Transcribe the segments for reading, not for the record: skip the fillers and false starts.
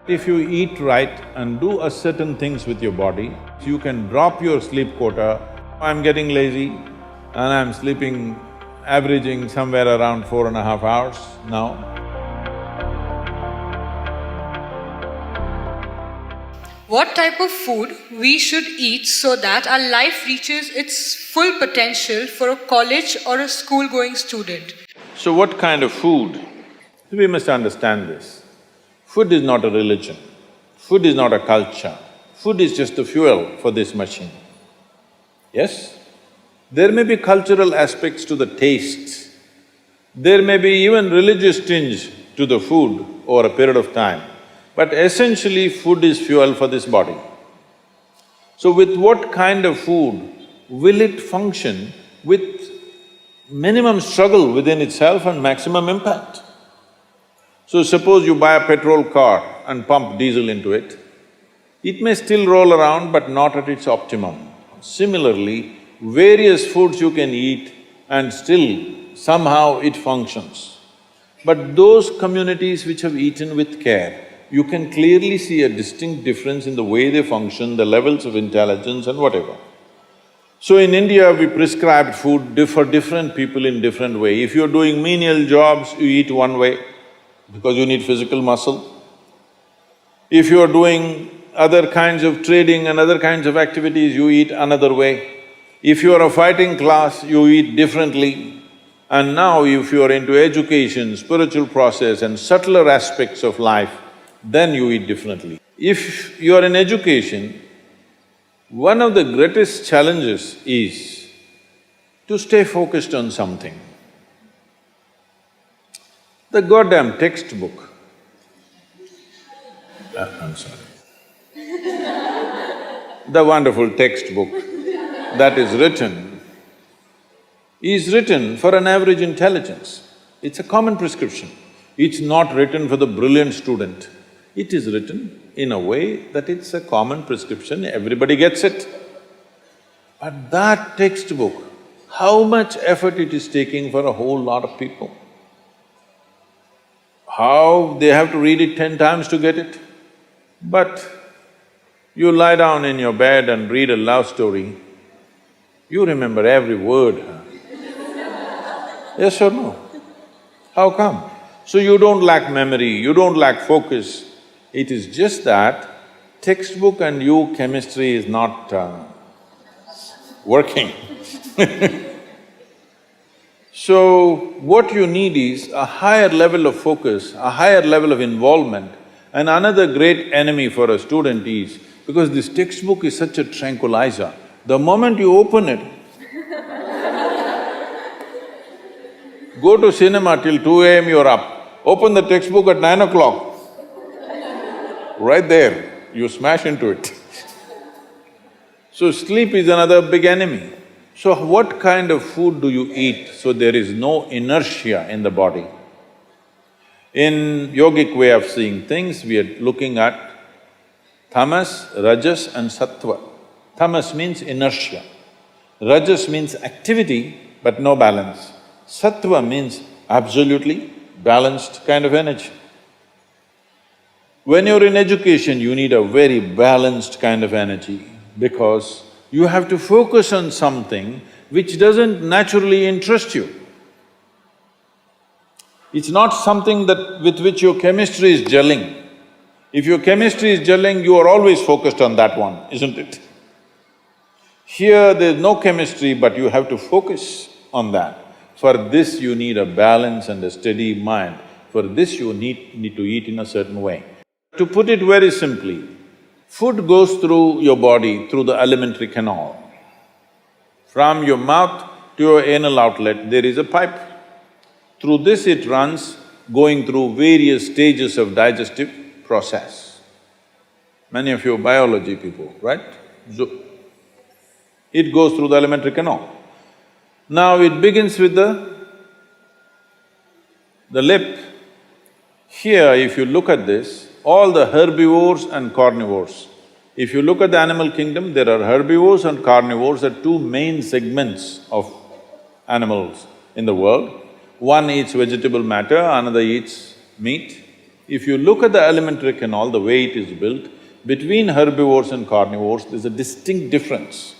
If you eat right and do a certain things with your body, you can drop your sleep quota. I'm getting lazy and I'm sleeping, averaging somewhere around 4.5 hours now. What type of food we should eat so that our life reaches its full potential for a college or a school-going student? So what kind of food? We must understand this. Food is not a religion, food is not a culture, food is just the fuel for this machine. Yes? There may be cultural aspects to the tastes, there may be even religious tinge to the food over a period of time, but essentially food is fuel for this body. So with what kind of food will it function with minimum struggle within itself and maximum impact? So suppose you buy a petrol car and pump diesel into it, it may still roll around but not at its optimum. Similarly, various foods you can eat and still somehow it functions. But those communities which have eaten with care, you can clearly see a distinct difference in the way they function, the levels of intelligence and whatever. So in India, we prescribed food for different people in different way. If you're doing menial jobs, you eat one way because you need physical muscle. If you're doing other kinds of trading and other kinds of activities, you eat another way. If you're a fighting class, you eat differently. And now if you're into education, spiritual process and subtler aspects of life, then you eat differently. If you're in education, one of the greatest challenges is to stay focused on something. The goddamn textbook, I'm sorry. The wonderful textbook that is written for an average intelligence. It's a common prescription. It's not written for the brilliant student. It is written in a way that it's a common prescription, everybody gets it. But that textbook, how much effort it is taking for a whole lot of people? How they have to read it 10 times to get it? But you lie down in your bed and read a love story, you remember every word, huh? Yes or no? How come? So you don't lack memory, you don't lack focus. It is just that textbook and you, chemistry is not working. So, what you need is a higher level of focus, a higher level of involvement. And another great enemy for a student is, because this textbook is such a tranquilizer, the moment you open it, go to cinema till 2 a.m. you're up, open the textbook at 9 o'clock, right there, you smash into it. So sleep is another big enemy. So what kind of food do you eat so there is no inertia in the body? In yogic way of seeing things, we are looking at tamas, rajas and sattva. Tamas means inertia, rajas means activity but no balance, sattva means absolutely balanced kind of energy. When you're in education, you need a very balanced kind of energy because you have to focus on something which doesn't naturally interest you. It's not something with which your chemistry is gelling. If your chemistry is gelling, you are always focused on that one, isn't it? Here there's no chemistry, but you have to focus on that. For this you need a balance and a steady mind. For this you need to eat in a certain way. To put it very simply, food goes through your body through the alimentary canal. From your mouth to your anal outlet, there is a pipe. Through this it runs, going through various stages of digestive process. Many of you are biology people, right? So, it goes through the alimentary canal. Now it begins with the lip. Here, if you look at this, all the herbivores and carnivores. If you look at the animal kingdom, there are herbivores and carnivores are two main segments of animals in the world. One eats vegetable matter, another eats meat. If you look at the alimentary canal, the way it is built, between herbivores and carnivores, there's a distinct difference.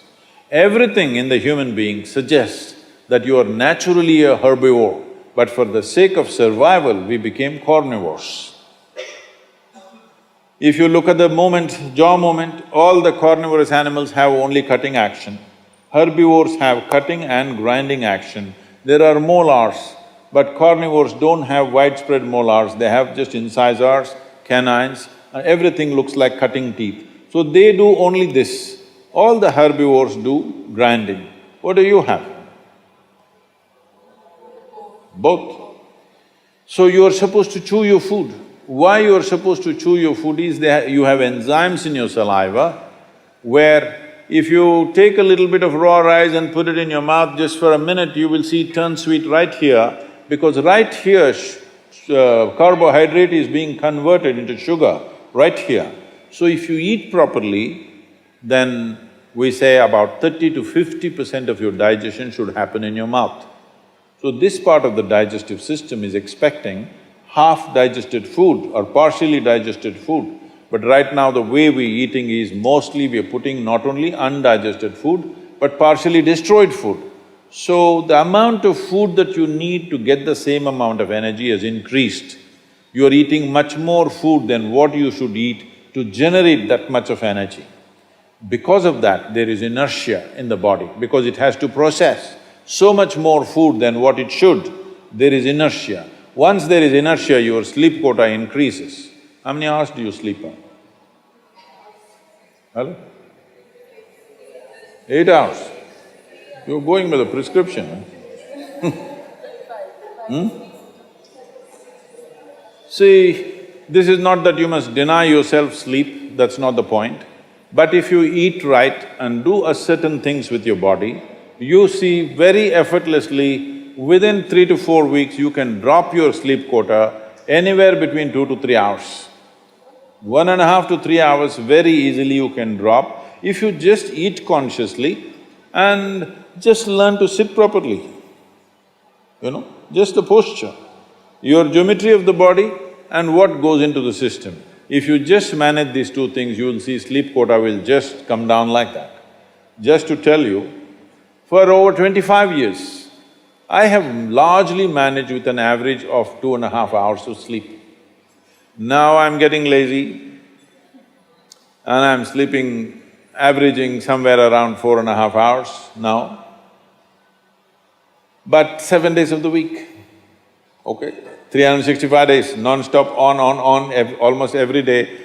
Everything in the human being suggests that you are naturally a herbivore, but for the sake of survival, we became carnivores. If you look at the jaw movement, all the carnivorous animals have only cutting action. Herbivores have cutting and grinding action. There are molars, but carnivores don't have widespread molars, they have just incisors, canines, and everything looks like cutting teeth. So they do only this. All the herbivores do grinding. What do you have? Both. So you are supposed to chew your food. Why you are supposed to chew your food is you have enzymes in your saliva where if you take a little bit of raw rice and put it in your mouth just for a minute, you will see it turn sweet right here, because right here carbohydrate is being converted into sugar, right here. So if you eat properly, then we say about 30 to 50% of your digestion should happen in your mouth. So this part of the digestive system is expecting half digested food or partially digested food. But right now the way we're eating is mostly we're putting not only undigested food, but partially destroyed food. So the amount of food that you need to get the same amount of energy has increased. You're eating much more food than what you should eat to generate that much of energy. Because of that, there is inertia in the body, because it has to process so much more food than what it should, there is inertia. Once there is inertia, your sleep quota increases. How many hours do you sleep on? Hello? 8 hours. You're going by the prescription, huh? See, this is not that you must deny yourself sleep, that's not the point. But if you eat right and do a certain things with your body, you see very effortlessly, within 3 to 4 weeks, you can drop your sleep quota anywhere between 2 to 3 hours. 1.5 to 3 hours very easily you can drop if you just eat consciously and just learn to sit properly, just the posture, your geometry of the body and what goes into the system. If you just manage these two things, you will see sleep quota will just come down like that. Just to tell you, for over 25 years, I have largely managed with an average of 2.5 hours of sleep. Now I'm getting lazy and I'm sleeping, averaging somewhere around 4.5 hours now, but 7 days of the week, okay? 365 days, non-stop, on, almost every day.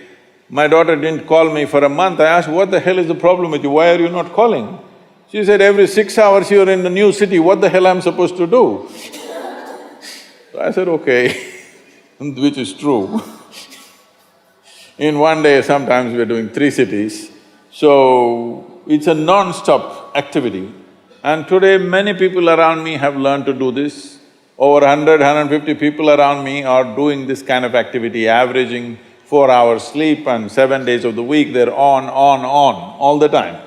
My daughter didn't call me for a month. I asked, what the hell is the problem with you, why are you not calling? She said, every 6 hours you're in a new city, what the hell I'm supposed to do? So I said, okay, which is true. In one day, sometimes we're doing 3 cities, so it's a non-stop activity. And today, many people around me have learned to do this. Over 100, 150 people around me are doing this kind of activity, averaging 4 hours sleep and 7 days of the week, they're on, all the time.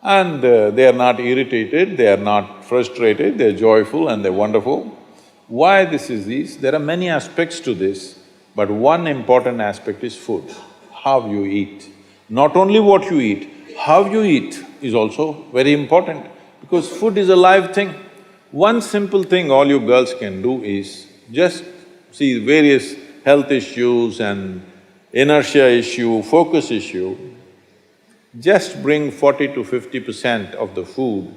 And they are not irritated, they are not frustrated, they're joyful and they're wonderful. Why this is this? There are many aspects to this, but one important aspect is food, how you eat. Not only what you eat, how you eat is also very important, because food is a live thing. One simple thing all you girls can do is just see various health issues and inertia issue, focus issue, just bring 40 to 50% of the food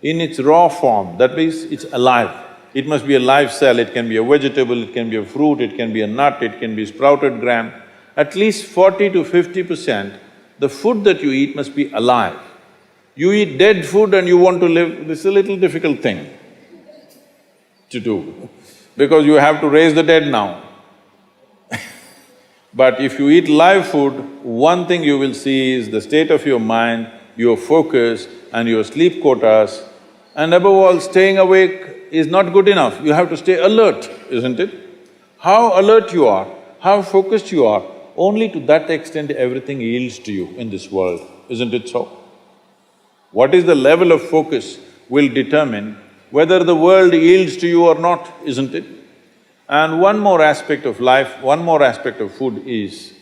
in its raw form, that means it's alive. It must be a live cell, it can be a vegetable, it can be a fruit, it can be a nut, it can be sprouted gram. At least 40 to 50%, the food that you eat must be alive. You eat dead food and you want to live, this is a little difficult thing to do, because you have to raise the dead now. But if you eat live food, one thing you will see is the state of your mind, your focus and your sleep quotas, and above all, staying awake is not good enough, you have to stay alert, isn't it? How alert you are, how focused you are, only to that extent everything yields to you in this world, isn't it so? What is the level of focus will determine whether the world yields to you or not, isn't it? And one more aspect of life, one more aspect of food is,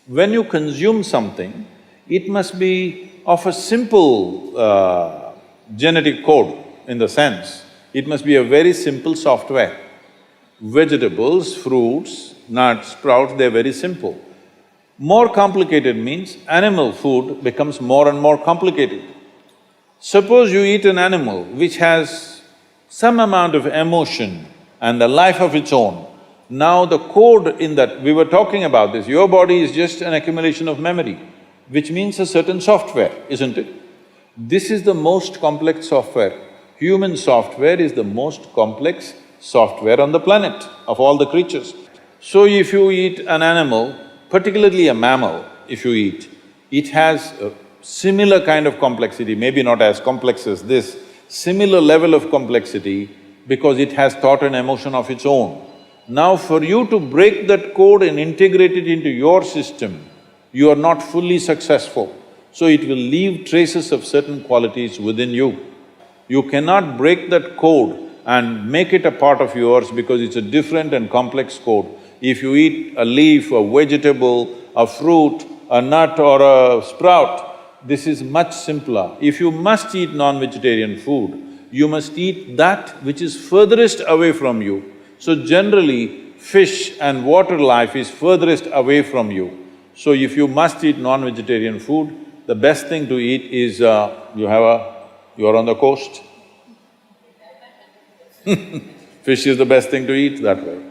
when you consume something, it must be of a simple genetic code, in the sense, it must be a very simple software. Vegetables, fruits, nuts, sprouts, they're very simple. More complicated means animal food becomes more and more complicated. Suppose you eat an animal which has some amount of emotion and a life of its own. Now the code in that… we were talking about this, your body is just an accumulation of memory, which means a certain software, isn't it? This is the most complex software. Human software is the most complex software on the planet of all the creatures. So if you eat an animal, particularly a mammal, if you eat, it has a similar kind of complexity, maybe not as complex as this, similar level of complexity because it has thought and emotion of its own. Now for you to break that code and integrate it into your system, you are not fully successful. So it will leave traces of certain qualities within you. You cannot break that code and make it a part of yours because it's a different and complex code. If you eat a leaf, a vegetable, a fruit, a nut or a sprout, this is much simpler. If you must eat non-vegetarian food, you must eat that which is furthest away from you. So generally, fish and water life is furthest away from you. So if you must eat non-vegetarian food, the best thing to eat is, you're on the coast. Fish is the best thing to eat that way.